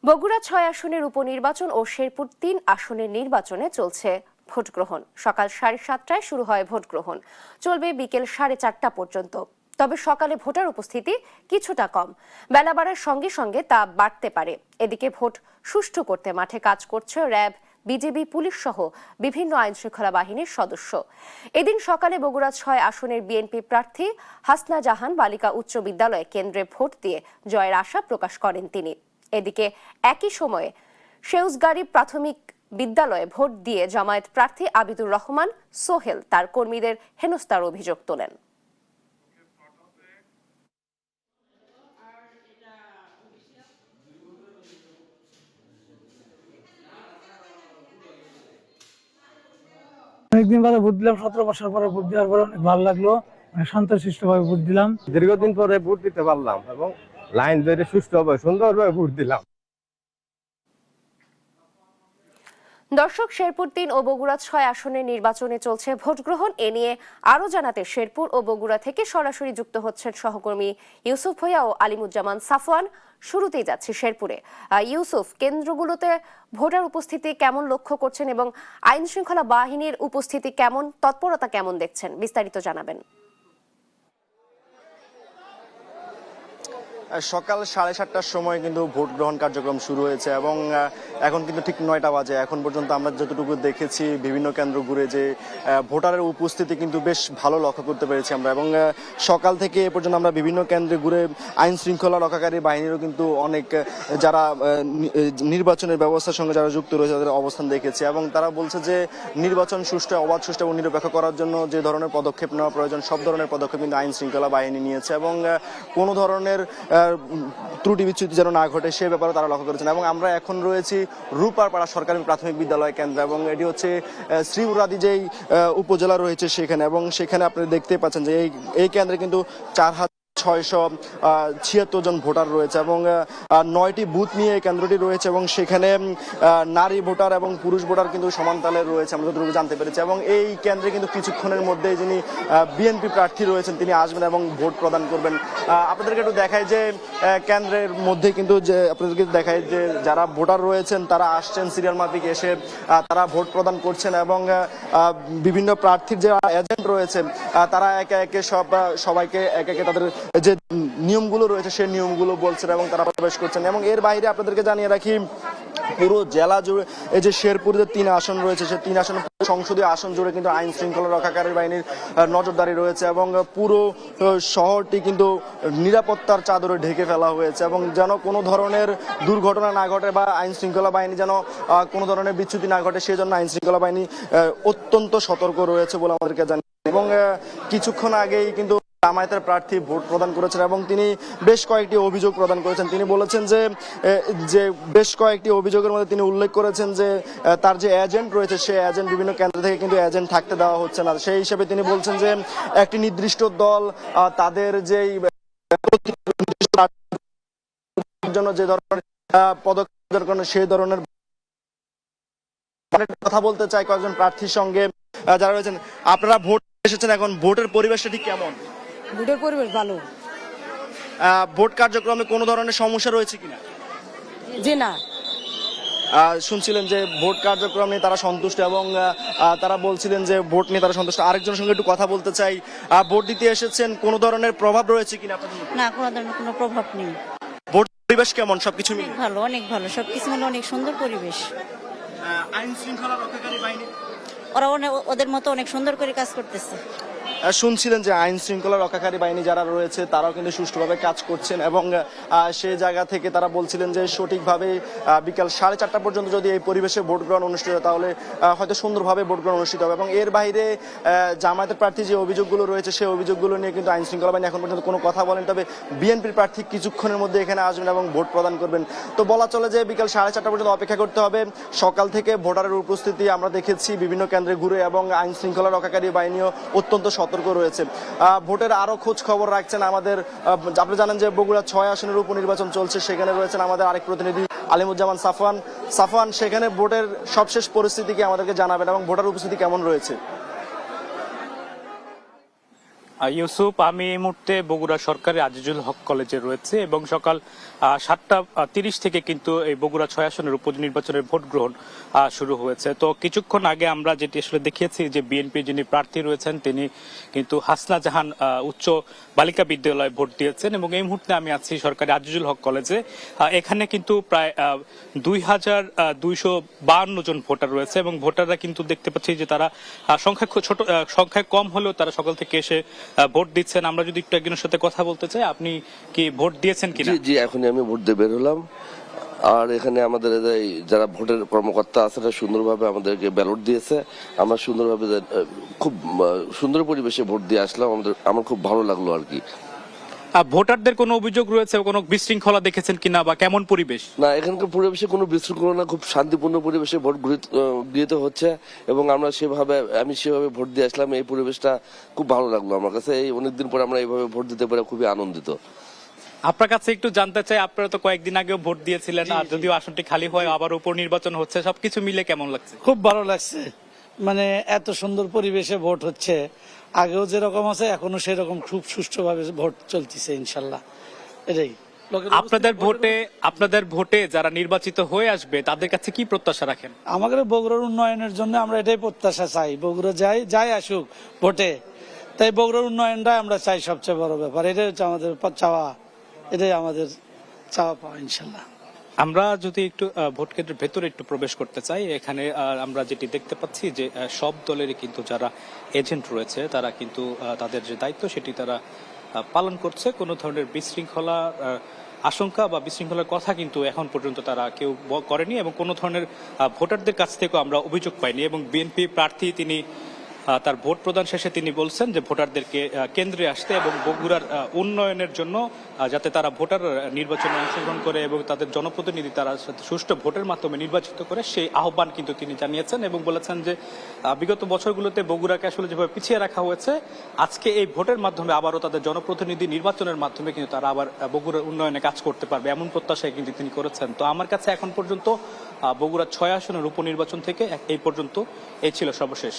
বগুড়া ৬ আসনের উপনির্বাচন ও শেরপুর ৩ আসনের নির্বাচনে চলছে ভোট গ্রহণ। সকাল ৭:৩০টায় শুরু হয় ভোট গ্রহণ, চলবে বিকেল ৪:৩০টা পর্যন্ত। তবে সকালে ভোটার উপস্থিতি কিছুটা কম, বেলা বাড়ার সঙ্গে সঙ্গে তা বাড়তে পারে। এদিকে ভোট সুষ্ঠু করতে মাঠে কাজ করছে র্যাব, বিজিবি, পুলিশ সহ বিভিন্ন আইনশৃঙ্খলা বাহিনীর সদস্য। এদিন সকালে বগুড়া ৬ আসনের বিএনপি প্রার্থী হাসনা জাহান বালিকা উচ্চ বিদ্যালয় কেন্দ্রে ভোট দিয়ে জয়ের আশা প্রকাশ করেন তিনি। এদিকে একই সময়ে সেউজগাড়ি প্রাথমিক বিদ্যালয়ে ভোট দিয়ে জামায়াত প্রার্থী আবিদুর রহমান সোহেল তার কর্মীদের হেনস্থার অভিযোগ তোলেন। অনেকদিন পরে ভোট দিলাম, 17 বছর পরে ভোট দেওয়ার পরে অনেক ভালো লাগলো। শান্তশিষ্ট ভাবে ভোট দিলাম। দীর্ঘদিন পরে ভোট দিতে পারলাম এবং লাইন ধরে সুষ্ঠুভাবে সুন্দরভাবে ভোট দিলাম। দর্শক, শেরপুর ৩ ও বগুড়া ৬ আসনের নির্বাচনে চলছে ভোট গ্রহণ। এ নিয়ে আরো জানাতে শেরপুর ও বগুড়া থেকে সরাসরি যুক্ত হচ্ছেন সহকর্মী ইউসুফ ভূঁইয়া ও আলিমুজ্জামান সাফওয়ান। শুরুতেই যাচ্ছি শেরপুরে। ইউসুফ, কেন্দ্রগুলোতে ভোটার উপস্থিতি কেমন লক্ষ্য করছেন এবং আইন শৃঙ্খলা বাহিনীর উপস্থিতি কেমন, তৎপরতা কেমন দেখছেন, বিস্তারিত জানাবেন। সকাল 7:30টার সময় কিন্তু ভোট গ্রহণ কার্যক্রম শুরু হয়েছে এবং এখন কিন্তু ঠিক 9টা বাজে। এখন পর্যন্ত আমরা যতটুকু দেখেছি বিভিন্ন কেন্দ্র ঘুরে যে ভোটারের উপস্থিতি কিন্তু বেশ ভালো লক্ষ্য করতে পেরেছি আমরা। এবং সকাল থেকে এ পর্যন্ত আমরা বিভিন্ন কেন্দ্রে ঘুরে আইন শৃঙ্খলা রক্ষাকারী বাহিনীরও কিন্তু অনেক যারা নির্বাচনের ব্যবস্থার সঙ্গে যারা যুক্ত রয়েছে তাদের অবস্থান দেখেছি এবং তারা বলছে যে নির্বাচন সুষ্ঠু, অবাধ, সুষ্ঠু এবং নিরপেক্ষ করার জন্য যে ধরনের পদক্ষেপ নেওয়া প্রয়োজন সব ধরনের পদক্ষেপ কিন্তু আইন শৃঙ্খলা বাহিনী নিয়েছে এবং কোনো ধরনের ত্রুটি বিচ্যুতি যেন না ঘটে সে ব্যাপারে তারা লক্ষ্য করেছেন। এবং আমরা এখন রয়েছি রূপারপাড়া সরকারি প্রাথমিক বিদ্যালয় কেন্দ্র এবং এটি হচ্ছে শ্রীউরাদি যেই উপজেলা রয়েছে সেখানে। এবং সেখানে আপনি দেখতে পাচ্ছেন যে এই কেন্দ্রে কিন্তু 4,676 জন ভোটার রয়েছে এবং 9টি বুথ নিয়ে এই কেন্দ্রটি রয়েছে এবং সেখানে নারী ভোটার এবং পুরুষ ভোটার কিন্তু সমান তালে রয়েছে আমরা যতটুকু জানতে পেরেছি। এবং এই কেন্দ্রে কিন্তু কিছুক্ষণের মধ্যে যিনি বিএনপি প্রার্থী রয়েছেন তিনি আসবেন এবং ভোট প্রদান করবেন। আপনাদেরকে একটু দেখায় যে কেন্দ্রের মধ্যে কিন্তু যে আপনাদেরকে দেখায় যে যারা ভোটার রয়েছেন তারা আসছেন সিরিয়াল মাফিক এসে তারা ভোট প্রদান করছেন এবং বিভিন্ন প্রার্থীর যে এজেন্ট রয়েছে তারা একে একে সবাইকে একে একে তাদের যে নিয়মগুলো রয়েছে সেই নিয়মগুলো বলছেন এবং তারা প্রবেশ করছেন। এবং এর বাইরে আপনাদেরকে জানিয়ে রাখি পুরো জেলা জুড়ে এই যে শেরপুরে যে 3 আসন রয়েছে সেই 3 আসন সংসদীয় আসন জুড়ে কিন্তু আইন শৃঙ্খলা রক্ষাকারী বাহিনীর নজরদারি রয়েছে এবং পুরো শহরটি কিন্তু নিরাপত্তার চাদরে ঢেকে ফেলা হয়েছে এবং যেন কোনো ধরনের দুর্ঘটনা না ঘটে বা আইন শৃঙ্খলা বাহিনী যেন কোনো ধরনের বিচ্যুতি না ঘটে সেই জন্য আইন শৃঙ্খলা বাহিনী অত্যন্ত সতর্ক রয়েছে বলে আমাদেরকে জানিয়ে। এবং কিছুক্ষণ আগেই কিন্তু জামায়াতের প্রার্থী ভোট প্রদান করেছেন এবং তিনি বেশ কয়েকটি অভিযোগ প্রদান করেছেন। তিনি বলেছেন যে বেশ কয়েকটি অভিযোগের মধ্যে তিনি উল্লেখ করেছেন যে তার যে এজেন্ট রয়েছে সে এজেন্ট বিভিন্ন কেন্দ্র থেকে কিন্তু এজেন্ট থাকতে দেওয়া হচ্ছে না। সেই হিসেবে তিনি বলছেন যে একটি নির্দিষ্ট দল তাদের যেই জন্য যে ধরনের পদক্ষেপ সেই ধরনের কথা বলতে চাই কয়েকজন প্রার্থীর সঙ্গে যারা রয়েছেন। আপনারা ভোট এসেছেন, এখন ভোটের পরিবেশটা ঠিক কেমন? ভোটের পরিবেশ ভালো। ভোট কার্যক্রমে কোনো ধরনের সমস্যা রয়েছে কিনা? জি না। শুনছিলেন যে ভোট কার্যক্রম নিয়ে তারা সন্তুষ্ট এবং তারা বলছিলেন যে ভোট নিয়ে তারা সন্তুষ্ট। আরেকজনের সঙ্গে একটু কথা বলতে চাই। ভোট দিতে এসেছেন, কোনো ধরনের প্রভাব রয়েছে কিনা আপনাদের? না, কোনো ধরনের কোনো প্রভাব নেই। ভোট পরিবেশ কেমন? সবকিছু মিলে ভালো, অনেক ভালো, সবকিছু মিলে অনেক সুন্দর পরিবেশ। আইন শৃঙ্খলা রক্ষাকারী বাহিনী ওরা ওদের মতো অনেক সুন্দর করে কাজ করতেছে। শুনছিলেন যে আইন শৃঙ্খলা রক্ষাকারী বাহিনী যারা রয়েছে তারাও কিন্তু সুষ্ঠুভাবে কাজ করছেন এবং সেই জায়গা থেকে তারা বলছিলেন যে সঠিকভাবে বিকাল 4:30টা পর্যন্ত যদি এই পরিবেশে ভোট গ্রহণ অনুষ্ঠিত হয় তাহলে হয়তো সুন্দরভাবে ভোট গ্রহণ অনুষ্ঠিত হবে। এবং এর বাইরে জামায়াতের প্রার্থী যে অভিযোগগুলো রয়েছে সেই অভিযোগগুলো নিয়ে কিন্তু আইন শৃঙ্খলা বাহিনী এখন পর্যন্ত কোনো কথা বলেন। তবে বিএনপির প্রার্থী কিছুক্ষণের মধ্যে এখানে আসবেন এবং ভোট প্রদান করবেন। তো বলা চলে যে বিকাল 4:30টা পর্যন্ত অপেক্ষা করতে হবে। সকাল থেকে ভোটারের উপস্থিতি আমরা দেখেছি বিভিন্ন কেন্দ্রে ঘুরে এবং আইন শৃঙ্খলা রক্ষাকারী বাহিনীও অত্যন্ত সতর্ক রয়েছে। ভোটের আরো খোঁজ খবর রাখছেন আমাদের, আপনি জানেন যে বগুড়া 6 আসনের উপনির্বাচন চলছে, সেখানে রয়েছেন আমাদের আরেক প্রতিনিধি আলিমুজ্জামান সাফওয়ান। সেখানে ভোটের সবশেষ পরিস্থিতি কি আমাদেরকে জানাবেন এবং ভোটার উপস্থিতি কেমন রয়েছে? ইউসুফ, আমি এই মুহূর্তে বগুড়া সরকারি আজিজুল হক কলেজে রয়েছে এবং সকাল 7টা 30 থেকে কিন্তু এই বগুড়া 6 আসনের উপনির্বাচনের ভোট গ্রহণ শুরু হয়েছে। তো কিছুক্ষণ আগে আমরা যেটি আসলে দেখিয়েছি যে বিএনপি যিনি প্রার্থী রয়েছেন তিনি কিন্তু হাসনা জাহান উচ্চ বালিকা বিদ্যালয়ে ভোট দিয়েছেন এবং এই মুহূর্তে আমি আছি সরকারি আজিজুল হক কলেজে। এখানে কিন্তু প্রায় 2252 জন ভোটার রয়েছে এবং ভোটাররা কিন্তু দেখতে পাচ্ছি যে তারা সংখ্যায় কম হলেও তারা সকাল থেকে এসে ভোট দিচ্ছেন। আমরা যদি একটু একজনের সাথে কথা বলতে চাই, আপনি কি ভোট দিয়েছেন কিনা? জি, এখনই আমি ভোট দিয়ে বের হলাম। আর এখানে আমাদের যারা ভোটের কর্মকর্তা আছে তারা সুন্দরভাবে আমাদেরকে ব্যালট দিয়েছে। আমরা সুন্দরভাবে খুব সুন্দর পরিবেশে ভোট দিয়ে আসলাম। আমার খুব ভালো লাগলো আর কি। ভোটারদের কোনো অভিযোগ রয়েছে, কোনো বিশৃঙ্খলা দেখেছেন কিনা বা কেমন পরিবেশ? না, এখানকার পরিবেশে কোনো বিশৃঙ্খলা না, খুব শান্তিপূর্ণ পরিবেশে ভোট গৃহীত হচ্ছে এবং আমি সেভাবে ভোট দিয়ে আসলাম। এই পরিবেশটা খুব ভালো লাগলো আমার কাছে। এই অনেকদিন পর আমরা এইভাবে ভোট দিতে পেরে খুবই আনন্দিত। আপনার কাছে একটু জানতে চাই, আপনারা তো কয়েকদিন আগেও ভোট দিয়েছিলেন, আর যদিও আসনটি খালি হয় আবার উপনির্বাচন হচ্ছে, সবকিছু মিলে কেমন লাগছে? খুব ভালো লাগছে, মানে এত সুন্দর পরিবেশে ভোট হচ্ছে। আগেও যেরকম আছে এখনো সেরকম খুব সুষ্ঠুভাবে ভোট চলতেছে ইনশাল্লাহ। এটাই আপনাদের ভোটে যারা নির্বাচিত হয়ে আসবে তাদের কাছে কি প্রত্যাশা রাখেন? আমাদের বগুড়ার উন্নয়নের জন্য আমরা এটাই প্রত্যাশা চাই। বগুড়া যাই আসুক ভোটে, তাই বগুড়ার উন্নয়নটাই আমরা চাই, সবচেয়ে বড় ব্যাপার। এটাই হচ্ছে আমাদের চাওয়া, এটাই আমাদের চাওয়া পাওয়া ইনশাল্লাহ। আমরা যদি একটু ভোট কেন্দ্রের ভেতরে একটু প্রবেশ করতে চাই, এখানে আমরা যেটি দেখতে পাচ্ছি যে সব দলেরই কিন্তু যারা এজেন্ট রয়েছে তারা কিন্তু তাদের যে দায়িত্ব সেটি তারা পালন করছে। কোনো ধরনের বিশৃঙ্খলা আশঙ্কা বা বিশৃঙ্খলার কথা কিন্তু এখন পর্যন্ত তারা কেউ করেনি এবং কোনো ধরনের ভোটারদের কাছ থেকেও আমরা অভিযোগ পাইনি। এবং বিএনপি প্রার্থী তিনি তার ভোট প্রদান শেষে তিনি বলছেন যে ভোটারদেরকে কেন্দ্রে আসতে এবং বগুড়ার উন্নয়নের জন্য যাতে তারা ভোটার নির্বাচনে অংশগ্রহণ করে এবং তাদের জনপ্রতিনিধি তারা সুষ্ঠু ভোটের মাধ্যমে নির্বাচিত করে সেই আহ্বান কিন্তু তিনি জানিয়েছেন এবং বলেছেন যে বিগত বছরগুলোতে বগুড়াকে আসলে যেভাবে পিছিয়ে রাখা হয়েছে, আজকে এই ভোটের মাধ্যমে আবারও তাদের জনপ্রতিনিধি নির্বাচনের মাধ্যমে কিন্তু তারা আবার বগুড়ার উন্নয়নে কাজ করতে পারবে, এমন প্রত্যাশায় কিন্তু তিনি করেছেন। তো আমার কাছে এখন পর্যন্ত বগুড়া 6 আসনের উপনির্বাচন থেকে এই পর্যন্ত এই ছিল সর্বশেষ।